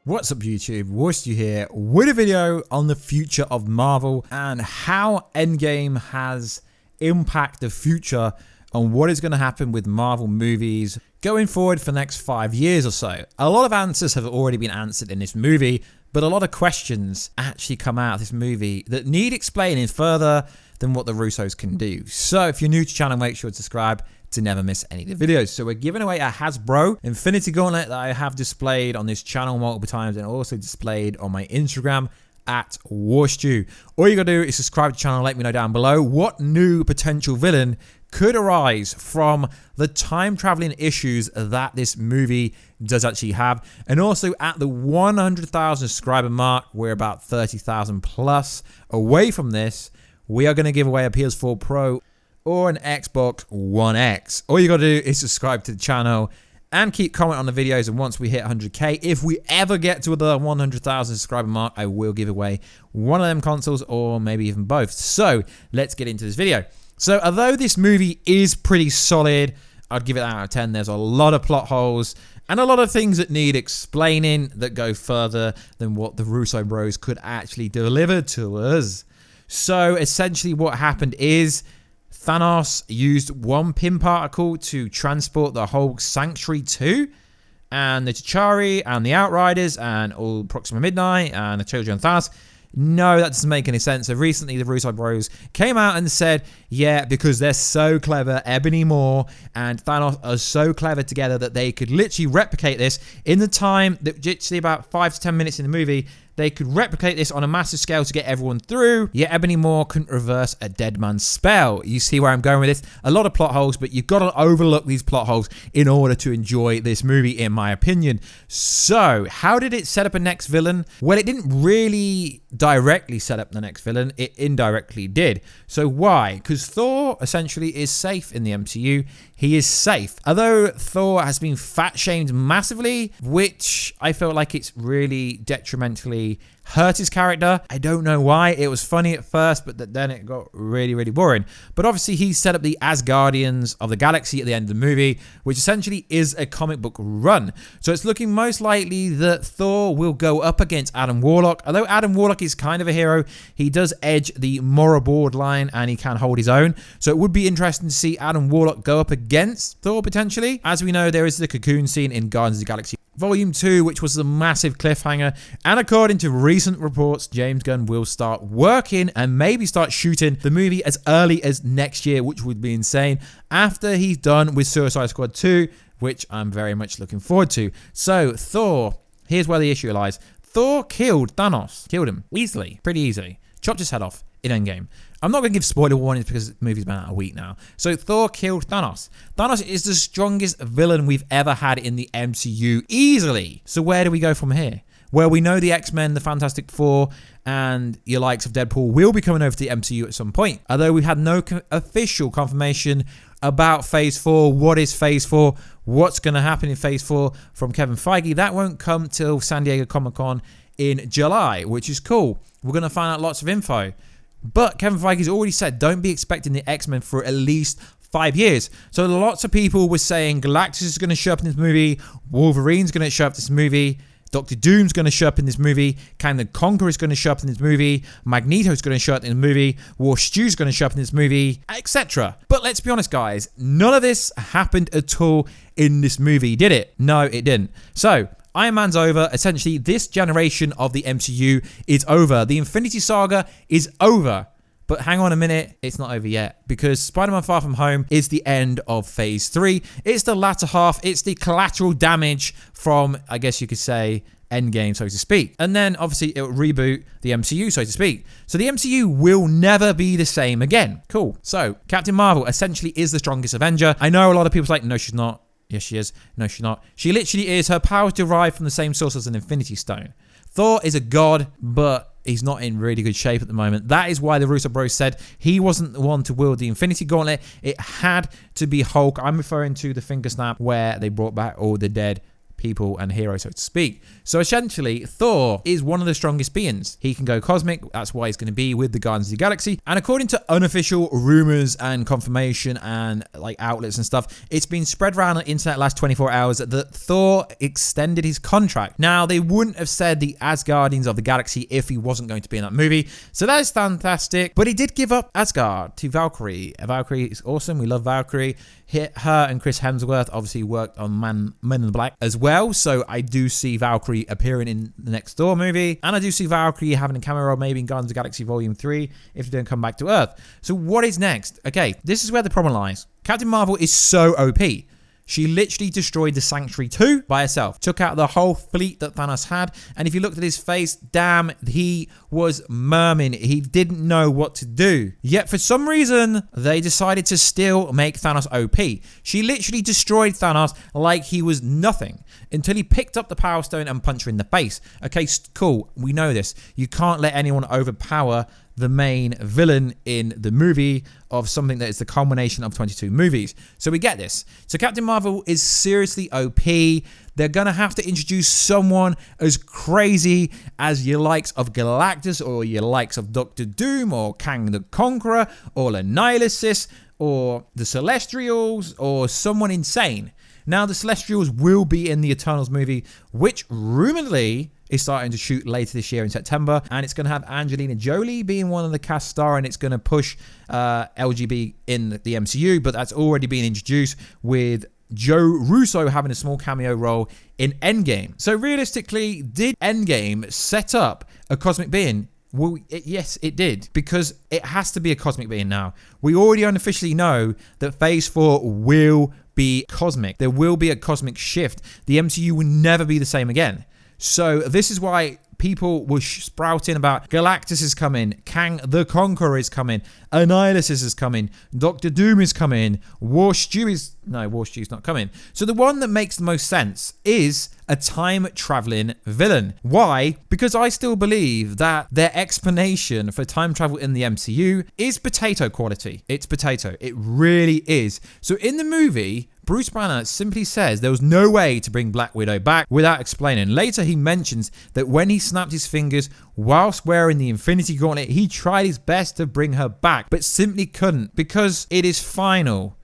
What's up YouTube, Warstu here with a video on the future of Marvel and how Endgame has impacted the future on what is going to happen with Marvel movies going forward for the next 5 years or so. A lot of answers have already been answered in this movie, but a lot of questions actually come out of this movie that need explaining further than what the Russos can do. So if you're new to the channel, make sure to subscribe to never miss any of the videos. So we're giving away a Hasbro Infinity Gauntlet that I have displayed on this channel multiple times and also displayed on my Instagram at Warstu. All you gotta do is subscribe to the channel, let me know down below what new potential villain could arise from the time traveling issues that this movie does actually have. And also at the 100,000 subscriber mark, we're about 30,000 plus away from this. We are going to give away a PS4 Pro or an Xbox One X. All you got to do is subscribe to the channel and keep commenting on the videos. And once we hit 100k, if we ever get to the 100,000 subscriber mark, I will give away one of them consoles or maybe even both. So let's get into this video. So although this movie is pretty solid, I'd give it out of 10. There's a lot of plot holes and a lot of things that need explaining that go further than what the Russo bros could actually deliver to us. So essentially what happened is Thanos used one pin particle to transport the whole Sanctuary 2, and the T'Chari and the Outriders and all Proxima Midnight and the Children of Thanos. No, that doesn't make any sense. So recently the Russo bros came out and said, yeah, because they're so clever, Ebony Maw and Thanos are so clever together that they could literally replicate this in the time that literally about 5 to 10 minutes in the movie. They could replicate this on a massive scale to get everyone through, yet Ebony Maw couldn't reverse a dead man's spell. You see where I'm going with this? A lot of plot holes, but you've got to overlook these plot holes in order to enjoy this movie, in my opinion. So, how did it set up a next villain? Well, it didn't really directly set up the next villain. It indirectly did. So why? Because Thor essentially is safe in the MCU. He is safe. Although Thor has been fat-shamed massively, which I felt like it's really detrimentally hurt his character. I don't know why. It was funny at first, but then it got really, really boring. But obviously, he set up the Asgardians of the Galaxy at the end of the movie, which essentially is a comic book run. So it's looking most likely that Thor will go up against Adam Warlock. Although Adam Warlock is kind of a hero, he does edge the moral borderline and he can hold his own. So it would be interesting to see Adam Warlock go up against Thor potentially. As we know, there is the cocoon scene in Guardians of the Galaxy Volume 2, which was a massive cliffhanger, and according to recent reports, James Gunn will start working and maybe start shooting the movie as early as next year, which would be insane, after he's done with Suicide Squad 2, which I'm very much looking forward to. So, Thor, here's where the issue lies. Thor killed Thanos. Killed him. Easily. Pretty easily. Chopped his head off in Endgame. I'm not going to give spoiler warnings because the movie's been out a week now. So Thor killed Thanos. Thanos is the strongest villain we've ever had in the MCU, easily. So where do we go from here? Well, we know the X-Men, the Fantastic Four, and your likes of Deadpool will be coming over to the MCU at some point. Although we've had no official confirmation about Phase 4. What is Phase 4? What's going to happen in Phase 4 from Kevin Feige? That won't come till San Diego Comic-Con in July, which is cool. We're going to find out lots of info. But Kevin Feige's already said, don't be expecting the X-Men for at least 5 years. So lots of people were saying Galactus is going to show up in this movie, Wolverine's going to show up in this movie, Doctor Doom's going to show up in this movie, Kang the Conqueror is going to show up in this movie, Magneto's going to show up in the movie, Warstu's going to show up in this movie, etc. But let's be honest, guys, none of this happened at all in this movie, did it? No, it didn't. So Iron Man's over. Essentially, this generation of the MCU is over. The Infinity Saga is over. But hang on a minute, it's not over yet. Because Spider-Man Far From Home is the end of Phase 3. It's the latter half. It's the collateral damage from, I guess you could say, Endgame, so to speak. And then, obviously, it will reboot the MCU, so to speak. So the MCU will never be the same again. Cool. So, Captain Marvel essentially is the strongest Avenger. I know a lot of people are like, no, she's not. Yes, she is. No, she's not. She literally is. Her powers derive from the same source as an Infinity Stone. Thor is a god, but he's not in really good shape at the moment. That is why the Russo bros said he wasn't the one to wield the Infinity Gauntlet. It had to be Hulk. I'm referring to the finger snap where they brought back all the dead people and heroes, so to speak. So essentially, Thor is one of the strongest beings. He can go cosmic. That's why he's going to be with the Guardians of the Galaxy. And according to unofficial rumors and confirmation and like outlets and stuff, it's been spread around on the internet last 24 hours that Thor extended his contract. Now, they wouldn't have said the Asgardians of the Galaxy if he wasn't going to be in that movie. So that is fantastic. But he did give up Asgard to Valkyrie. Valkyrie is awesome. We love Valkyrie. Her and Chris Hemsworth obviously worked on Men in Black as well. So I do see Valkyrie appearing in the next Thor movie. And I do see Valkyrie having a cameo role maybe in Guardians of the Galaxy Volume 3 if they don't come back to Earth. So what is next? Okay, this is where the problem lies. Captain Marvel is so OP. She literally destroyed the Sanctuary 2 by herself. Took out the whole fleet that Thanos had. And if you looked at his face, damn, he was murmuring. He didn't know what to do. Yet for some reason, they decided to still make Thanos OP. She literally destroyed Thanos like he was nothing until he picked up the Power Stone and punched her in the face. Okay, cool. We know this. You can't let anyone overpower the main villain in the movie of something that is the culmination of 22 movies. So we get this. So Captain Marvel is seriously OP. They're going to have to introduce someone as crazy as your likes of Galactus or your likes of Doctor Doom or Kang the Conqueror or Annihilus or the Celestials or someone insane. Now, the Celestials will be in the Eternals movie, which rumoredly is starting to shoot later this year in September, and it's going to have Angelina Jolie being one of the cast star, and it's going to push LGB in the MCU, but that's already been introduced with Joe Russo having a small cameo role in EndGame. So realistically, did EndGame set up a cosmic being? Well, yes, it did, because it has to be a cosmic being now. We already unofficially know that Phase 4 will be cosmic. There will be a cosmic shift. The MCU will never be the same again. So this is why people were sprouting about Galactus is coming, Kang the Conqueror is coming, Annihilus is coming, Doctor Doom is coming, Warstu's not coming. So the one that makes the most sense is a time-traveling villain. Why? Because I still believe that their explanation for time travel in the MCU is potato quality. It's potato. It really is. So in the movie, Bruce Banner simply says there was no way to bring Black Widow back without explaining. Later, he mentions that when he snapped his fingers whilst wearing the Infinity Gauntlet, he tried his best to bring her back, but simply couldn't because it is final.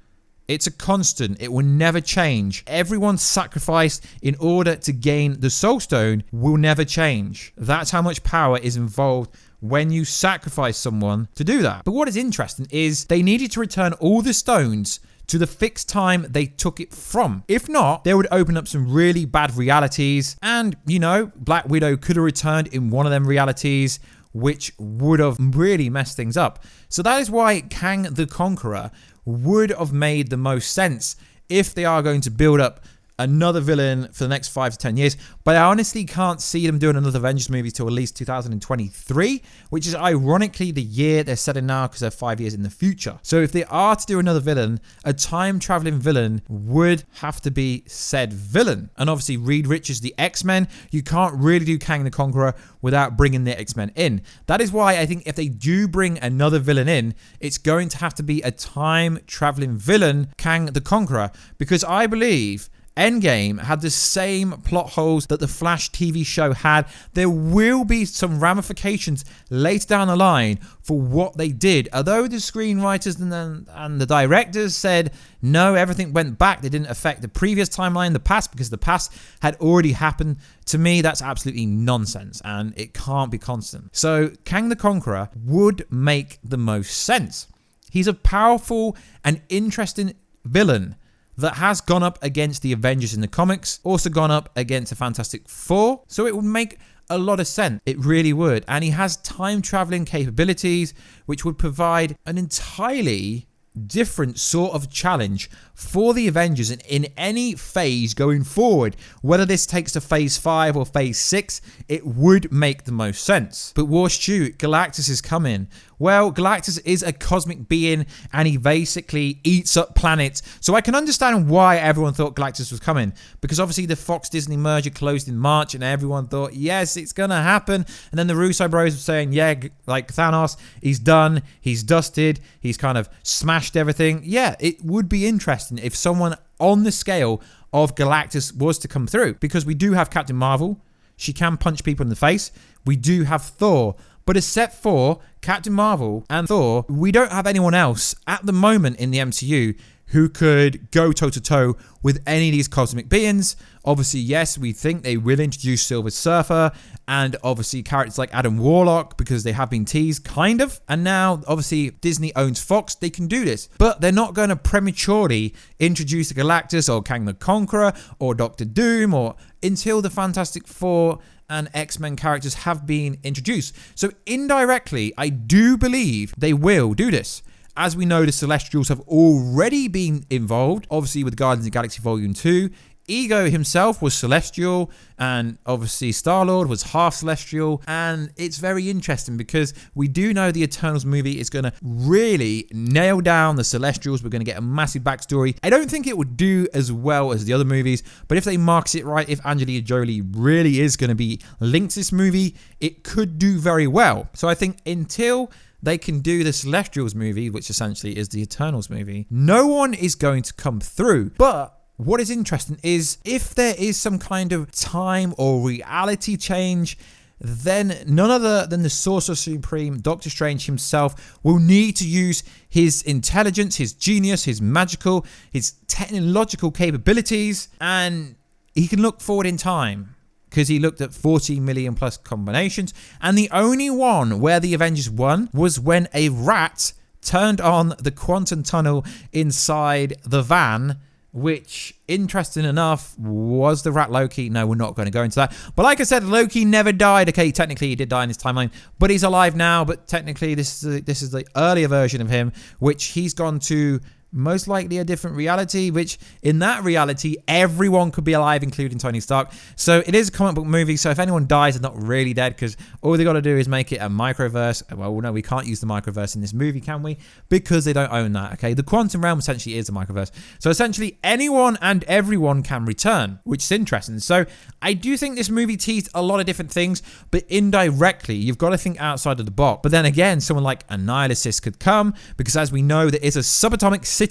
It's a constant. It will never change. Everyone's sacrificed in order to gain the Soul Stone will never change. That's how much power is involved when you sacrifice someone to do that. But what is interesting is they needed to return all the stones to the fixed time they took it from. If not, they would open up some really bad realities. And, you know, Black Widow could have returned in one of them realities, which would have really messed things up. So that is why Kang the Conqueror would have made the most sense if they are going to build up another villain for the next 5 to 10 years. But I honestly can't see them doing another Avengers movie till at least 2023, which is ironically the year they're set in now because they're 5 years in the future. So if they are to do another villain, a time-traveling villain would have to be said villain. And obviously Reed Richards, the X-Men, you can't really do Kang the Conqueror without bringing the X-Men in. That is why I think if they do bring another villain in, it's going to have to be a time-traveling villain, Kang the Conqueror, because I believe EndGame had the same plot holes that the Flash TV show had. There will be some ramifications later down the line for what they did. Although the screenwriters and the directors said, no, everything went back. They didn't affect the previous timeline, the past, because the past had already happened. To me, that's absolutely nonsense, and it can't be constant. So Kang the Conqueror would make the most sense. He's a powerful and interesting villain that has gone up against the Avengers in the comics, also gone up against the Fantastic Four, so it would make a lot of sense. It really would. And he has time-traveling capabilities, which would provide an entirely different sort of challenge for the Avengers in any phase going forward. Whether this takes to phase 5 or phase 6, it would make the most sense. But Warstu, Galactus is coming. Well, Galactus is a cosmic being and he basically eats up planets. So I can understand why everyone thought Galactus was coming, because obviously the Fox Disney merger closed in March and everyone thought, yes, it's gonna happen. And then the Russo bros were saying, yeah, like Thanos, he's done, he's dusted, he's kind of smashed everything. Yeah, it would be interesting if someone on the scale of Galactus was to come through. Because we do have Captain Marvel. She can punch people in the face. We do have Thor. But except for Captain Marvel and Thor, we don't have anyone else at the moment in the MCU who could go toe-to-toe with any of these cosmic beings. Obviously, yes, we think they will introduce Silver Surfer and obviously characters like Adam Warlock because they have been teased, kind of. And now, obviously, Disney owns Fox. They can do this. But they're not going to prematurely introduce a Galactus or Kang the Conqueror or Doctor Doom or until the Fantastic Four and X-Men characters have been introduced. So indirectly, I do believe they will do this. As we know, the Celestials have already been involved, obviously with Guardians of the Galaxy Volume 2. Ego himself was Celestial, and obviously Star-Lord was half Celestial, and it's very interesting because we do know the Eternals movie is going to really nail down the Celestials. We're going to get a massive backstory. I don't think it would do as well as the other movies, but if they market it right, if Angelina Jolie really is going to be linked to this movie, it could do very well. So I think until they can do the Celestials movie, which essentially is the Eternals movie, no one is going to come through. But what is interesting is if there is some kind of time or reality change, then none other than the Sorcerer Supreme, Doctor Strange himself, will need to use his intelligence, his genius, his magical, his technological capabilities, and he can look forward in time. Because he looked at 40 million plus combinations. And the only one where the Avengers won was when a rat turned on the quantum tunnel inside the van, which, interesting enough, was the rat Loki. No, we're not going to go into that. But like I said, Loki never died. Okay, technically he did die in his timeline, but he's alive now. But technically this is the earlier version of him, which he's gone to most likely a different reality, which in that reality, everyone could be alive, including Tony Stark. So it is a comic book movie. So if anyone dies, they're not really dead because all they got to do is make it a microverse. Well, no, we can't use the microverse in this movie, can we? Because they don't own that, okay? The quantum realm essentially is a microverse. So essentially anyone and everyone can return, which is interesting. So I do think this movie teased a lot of different things, but indirectly, you've got to think outside of the box. But then again, someone like Annihilus could come because as we know, there is a subatomic city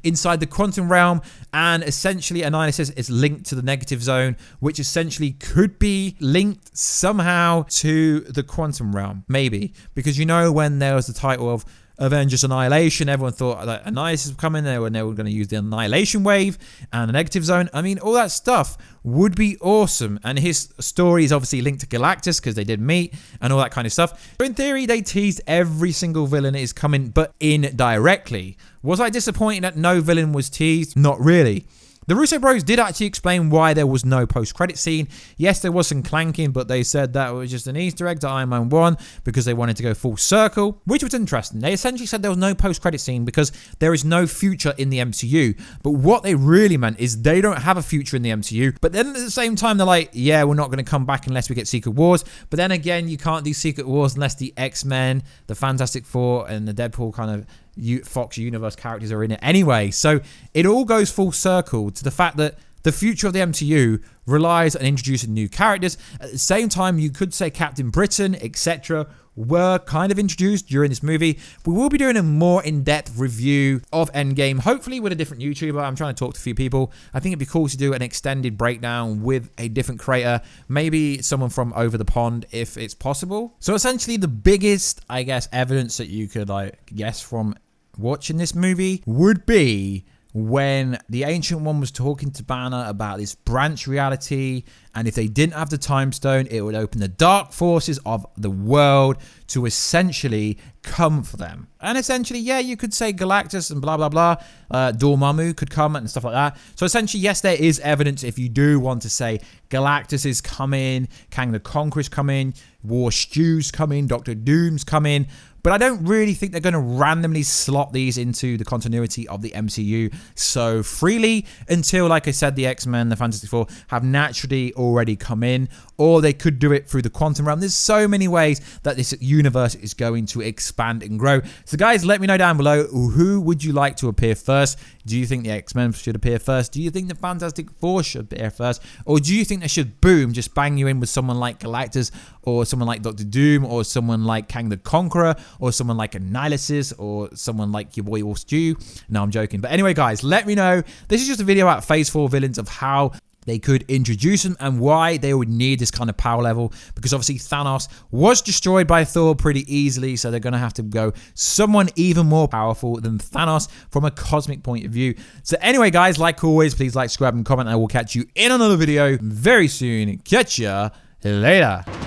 inside the quantum realm, and essentially Annihilus is linked to the negative zone, which essentially could be linked somehow to the quantum realm, maybe, because you know when there was the title of Avengers Annihilation, everyone thought that Annihilus was coming. They were going to use the Annihilation Wave and the Negative Zone. I mean, all that stuff would be awesome. And his story is obviously linked to Galactus because they did meet and all that kind of stuff. So in theory, they teased every single villain is coming, but indirectly. Was I disappointed that no villain was teased? Not really. The Russo Bros did actually explain why there was no post-credit scene. Yes, there was some clanking, but they said that was just an Easter egg to Iron Man 1 because they wanted to go full circle, which was interesting. They essentially said there was no post-credit scene because there is no future in the MCU. But what they really meant is they don't have a future in the MCU. But then at the same time, they're like, yeah, we're not going to come back unless we get Secret Wars. But then again, you can't do Secret Wars unless the X-Men, the Fantastic Four, and the Deadpool kind of Fox universe characters are in it anyway. So it all goes full circle to the fact that the future of the MCU relies on introducing new characters. At the same time, you could say Captain Britain, etc. were kind of introduced during this movie. We will be doing a more in-depth review of Endgame, hopefully with a different YouTuber. I'm trying to talk to a few people. I think it'd be cool to do an extended breakdown with a different creator, maybe someone from over the pond if it's possible. So essentially the biggest, I guess, evidence that you could guess from watching this movie would be when the Ancient One was talking to Banner about this branch reality, and if they didn't have the time stone, it would open the dark forces of the world to essentially come for them. And essentially, yeah, you could say Galactus and blah, blah, blah. Dormammu could come and stuff like that. So essentially, yes, there is evidence if you do want to say Galactus is coming, Kang the Conqueror is coming, Warstu's coming, Doctor Doom's coming. But I don't really think they're going to randomly slot these into the continuity of the MCU so freely until, like I said, the X-Men, the Fantastic Four have naturally already come in, or they could do it through the quantum realm. There's so many ways that this universe is going to expand and grow. So guys, let me know down below, who would you like to appear first? Do you think the X-Men should appear first? Do you think the Fantastic Four should appear first? Or do you think they should, just bang you in with someone like Galactus or someone like Doctor Doom or someone like Kang the Conqueror? or someone like a Nihilisys, or someone like your boy Warstu. No, I'm joking. But anyway, guys, let me know. This is just a video about Phase 4 villains, of how they could introduce them and why they would need this kind of power level, because obviously Thanos was destroyed by Thor pretty easily, so they're going to have to go someone even more powerful than Thanos from a cosmic point of view. So anyway, guys, like always, please like, subscribe, and comment, and I will catch you in another video very soon. Catch ya later.